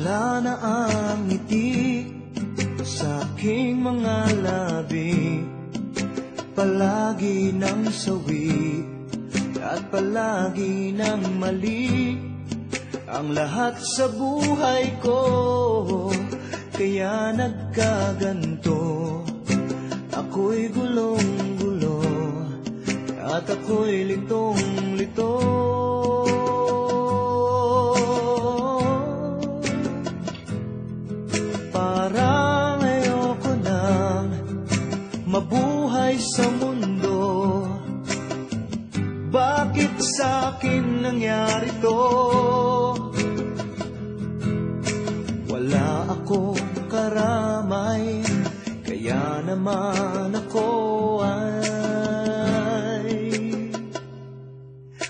Wala na ang ngiti sa aking mga labi, palagi nang sawi at palagi nang mali ang lahat sa buhay ko. Kaya nagkaganto, ako'y gulong-gulo at ako'y litong-lito. Parang ayoko nang mabuhay sa mundo. Bakit sa'kin nangyari to? Wala akong karamay, kaya naman ako ay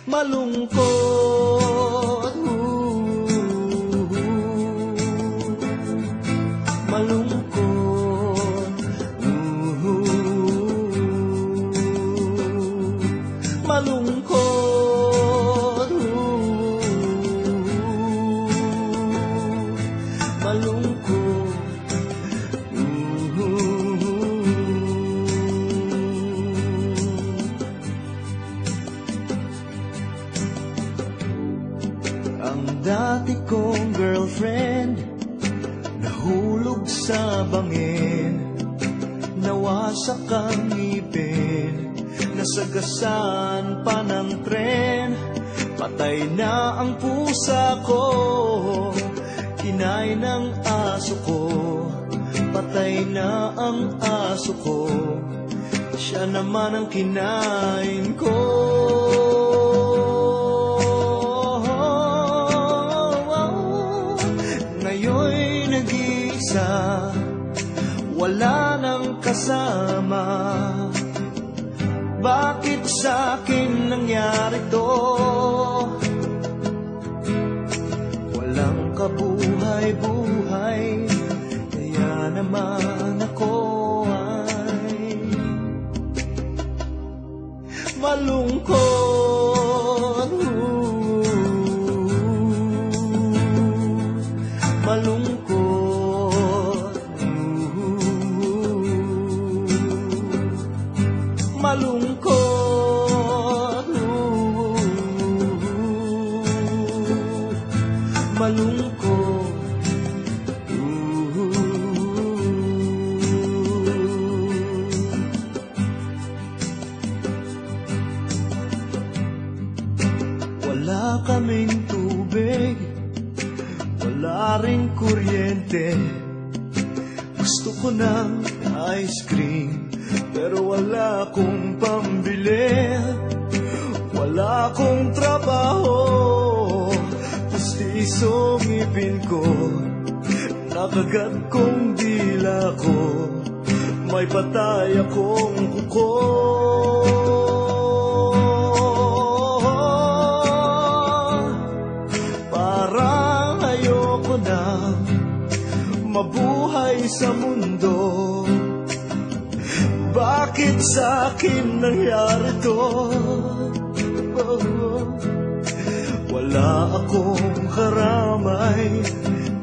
malungkot. Malungkot. Malungkot. Malungkot. Ang dati kong girlfriend nahulog sa bangin, nawasak ang ngipin, nasagasan pa ng tren. Patay na ang pusa ko, kinain ng aso ko. Patay na ang aso ko, siya naman ang kinain ko. Ngayon'y nag-iisa, wala nang kasama. Bakit sa'kin nangyari to? Walang kabuhay-buhay, kaya naman ako ay malungkot. Malungkot. Malungkot. Malungkot. Wala kaming tubig, wala ring kuryente. Gusto ko ng ice cream, pero wala akong pambili. Wala akong trabaho, pustisong ngipin ko, nakagat kong dila ko, may patay akong kuko. Parang ayoko na mabuhay sa mundo. Bakit sa'kin nangyari to? Wala akong karamay,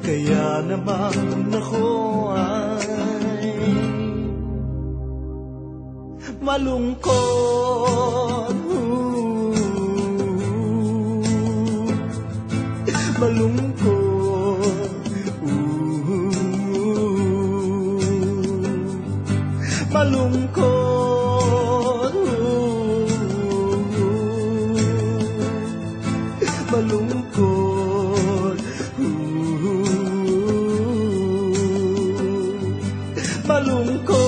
kaya naman ako ay malungkot. Malungkot. Malungkot. Malungkot. Malungkot.